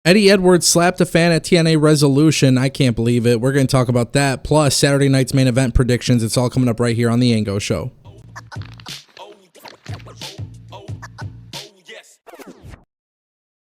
Eddie Edwards slapped a fan at TNA Resolution. I can't believe it. We're going to talk about that, plus Saturday night's main event predictions. It's all coming up right here on the Ango Show.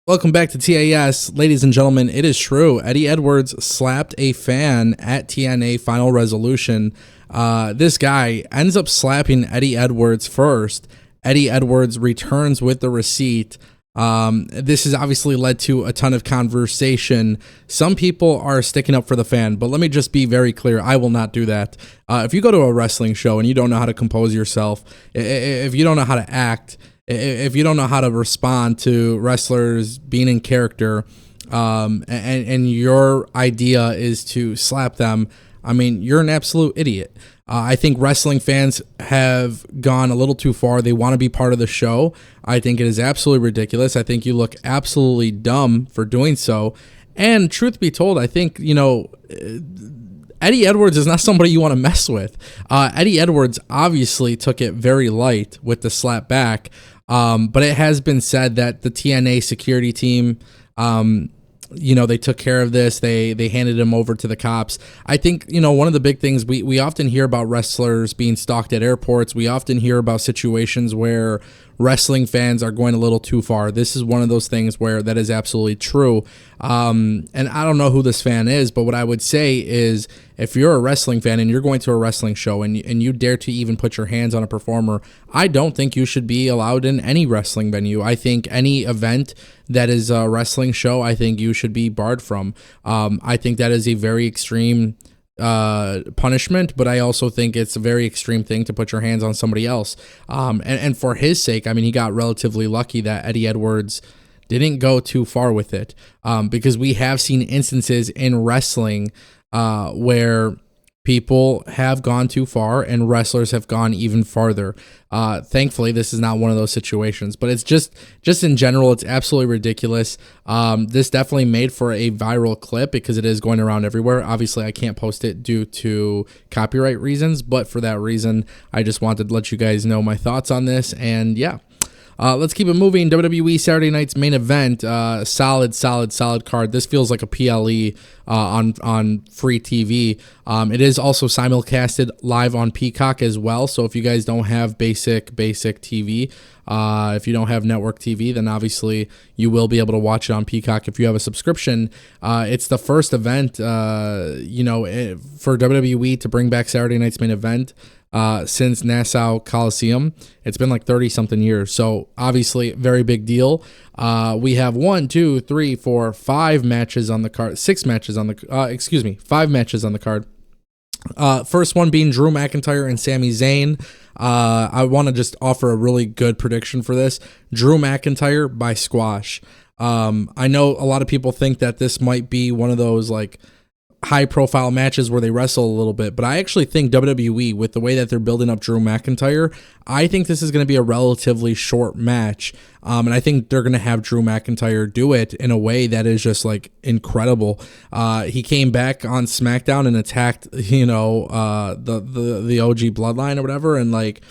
Welcome back to TAS. Ladies and gentlemen, it is true. Eddie Edwards slapped a fan at TNA Final Resolution. This guy ends up slapping Eddie Edwards first. Eddie Edwards returns with the receipt. This has obviously led to a ton of conversation. Some people are sticking up for the fan, but let me just be very clear. I will not do that. If you go to a wrestling show and you don't know how to compose yourself, if you don't know how to act, if you don't know how to respond to wrestlers being in character, and your idea is to slap them, I mean, you're an absolute idiot. I think wrestling fans have gone a little too far. They want to be part of the show. I think it is absolutely ridiculous. I think you look absolutely dumb for doing so. And truth be told, I think, Eddie Edwards is not somebody you want to mess with. Eddie Edwards obviously took it very light with the slap back. But it has been said that the TNA security team, they took care of this. They handed him over to the cops. I think, one of the big things we often hear about wrestlers being stalked at airports. We often hear about situations where wrestling fans are going a little too far. This is one of those things where that is absolutely true. And I don't know who this fan is, but what I would say is if you're a wrestling fan and you're going to a wrestling show and you dare to even put your hands on a performer, I don't think you should be allowed in any wrestling venue. I think any event that is a wrestling show, I think you should be barred from. I think that is a very extreme punishment, but I also think it's a very extreme thing to put your hands on somebody else. And for his sake, I mean, he got relatively lucky that Eddie Edwards didn't go too far with it, because we have seen instances in wrestling where people have gone too far and wrestlers have gone even farther. Thankfully, this is not one of those situations, but it's just in general, it's absolutely ridiculous. This definitely made for a viral clip because it is going around everywhere. Obviously, I can't post it due to copyright reasons, but for that reason, I just wanted to let you guys know my thoughts on this. And yeah. Let's keep it moving. WWE Saturday night's main event, solid card. This feels like a PLE on free TV. It is also simulcasted live on Peacock as well. So if you guys don't have basic TV, if you don't have network TV, then obviously you will be able to watch it on Peacock if you have a subscription. It's the first event, for WWE to bring back Saturday night's main event since Nassau Coliseum. It's been like 30 something years. So obviously very big deal. We have 5 matches on the card, 5 matches on the card. First one being Drew McIntyre and Sami Zayn. I want to just offer a really good prediction for this. Drew McIntyre by squash. I know a lot of people think that this might be one of those like high profile matches where they wrestle a little bit, but I actually think WWE, with the way that they're building up Drew McIntyre, I think this is going to be a relatively short match. And I think they're going to have Drew McIntyre do it in a way that is just like incredible. He came back on SmackDown and attacked, the OG bloodline or whatever. And like,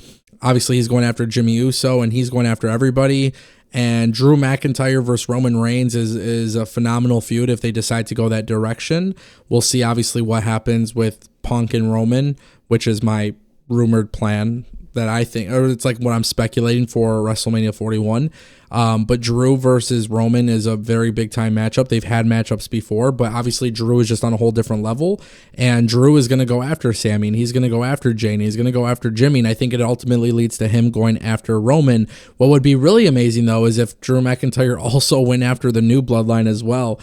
obviously he's going after Jimmy Uso and he's going after everybody. And Drew McIntyre versus Roman Reigns is a phenomenal feud if they decide to go that direction. We'll see obviously what happens with Punk and Roman, which is my rumored plan that I think, or it's like what I'm speculating for WrestleMania 41. But Drew versus Roman is a very big time matchup. They've had matchups before, but obviously Drew is just on a whole different level. And Drew is going to go after Sami, and he's going to go after Jane, he's going to go after Jimmy, and I think it ultimately leads to him going after Roman. What would be really amazing though is if Drew McIntyre also went after the new bloodline as well,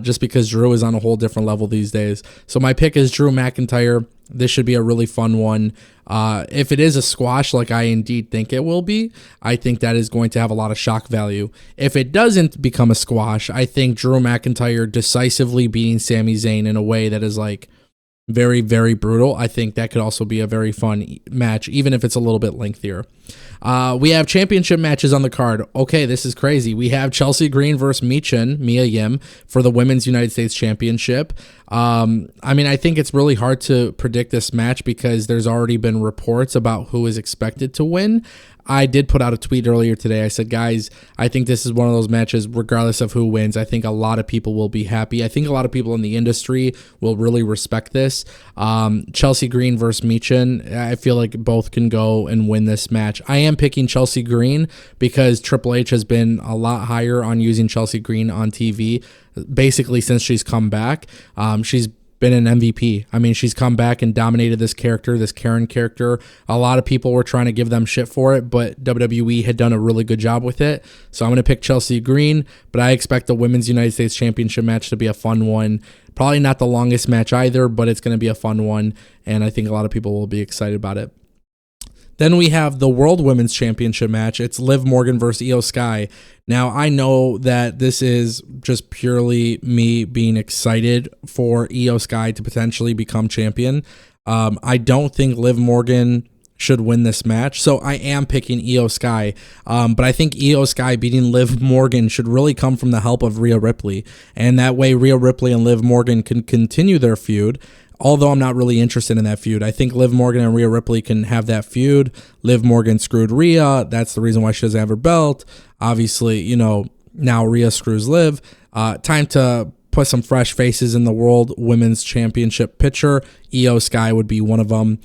just because Drew is on a whole different level these days. So my pick is Drew McIntyre. This should be a really fun one. If it is a squash, like I indeed think it will be, I think that is going to have a lot of shock value. If it doesn't become a squash, I think Drew McIntyre decisively beating Sami Zayn in a way that is like very, very brutal. I think that could also be a very fun match, even if it's a little bit lengthier. We have championship matches on the card. Okay, this is crazy. We have Chelsea Green versus Mia Yim for the Women's United States Championship. I think it's really hard to predict this match because there's already been reports about who is expected to win. I did put out a tweet earlier today. I said, guys, I think this is one of those matches, regardless of who wins. I think a lot of people will be happy. I think a lot of people in the industry will really respect this. Chelsea Green versus Michin, I feel like both can go and win this match. I am picking Chelsea Green because Triple H has been a lot higher on using Chelsea Green on TV, basically since she's come back. She's been an MVP. I mean, she's come back and dominated this character, this Karen character. A lot of people were trying to give them shit for it, but WWE had done a really good job with it. So I'm going to pick Chelsea Green, but I expect the Women's United States Championship match to be a fun one. Probably not the longest match either, but it's going to be a fun one, and I think a lot of people will be excited about it. Then we have the World Women's Championship match. It's Liv Morgan versus Io Sky. Now, I know that this is just purely me being excited for Io Sky to potentially become champion. I don't think Liv Morgan should win this match, so I am picking Io Sky. But I think Io Sky beating Liv Morgan should really come from the help of Rhea Ripley. And that way, Rhea Ripley and Liv Morgan can continue their feud. Although I'm not really interested in that feud. I think Liv Morgan and Rhea Ripley can have that feud. Liv Morgan screwed Rhea. That's the reason why she doesn't have her belt. Obviously, you know, now Rhea screws Liv. Time to put some fresh faces in the World Women's Championship picture. Io Sky would be one of them.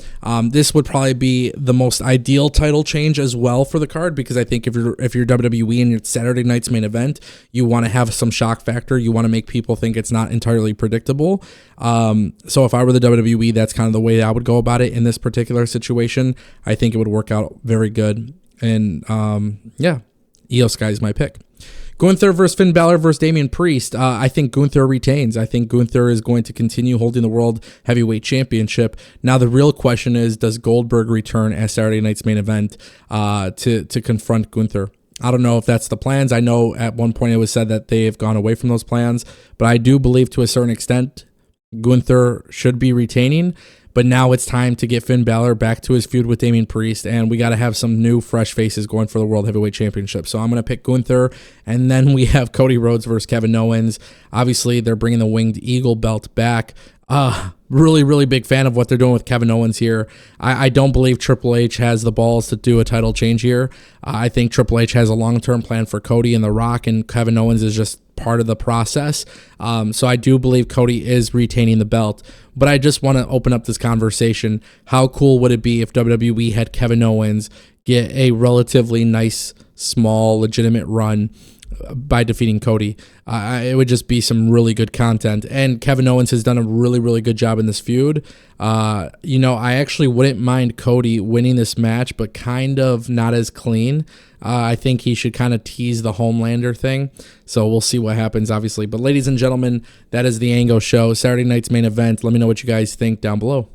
This would probably be the most ideal title change as well for the card, because I think if you're WWE and it's Saturday night's main event, you want to have some shock factor. You want to make people think it's not entirely predictable. So if I were the WWE, that's kind of the way I would go about it in this particular situation. I think it would work out very good. And yeah, Io Sky is my pick. Gunther versus Finn Balor versus Damian Priest. I think Gunther retains. I think Gunther is going to continue holding the World Heavyweight Championship. Now, the real question is, does Goldberg return as Saturday night's main event to confront Gunther? I don't know if that's the plans. I know at one point it was said that they have gone away from those plans, but I do believe to a certain extent Gunther should be retaining. But now it's time to get Finn Balor back to his feud with Damian Priest, and we got to have some new, fresh faces going for the World Heavyweight Championship. So I'm going to pick Gunther, and then we have Cody Rhodes versus Kevin Owens. Obviously, they're bringing the Winged Eagle belt back. Really, really big fan of what they're doing with Kevin Owens here. I don't believe Triple H has the balls to do a title change here. I think Triple H has a long-term plan for Cody and The Rock, and Kevin Owens is just part of the process. So I do believe Cody is retaining the belt. But I just want to open up this conversation. How cool would it be if WWE had Kevin Owens get a relatively nice, small, legitimate run by defeating Cody? It would just be some really good content. And Kevin Owens has done a really, really good job in this feud. I actually wouldn't mind Cody winning this match, but kind of not as clean. I think he should kind of tease the Homelander thing. So we'll see what happens, obviously. But ladies and gentlemen, that is the Ango Show, Saturday night's main event. Let me know what you guys think down below.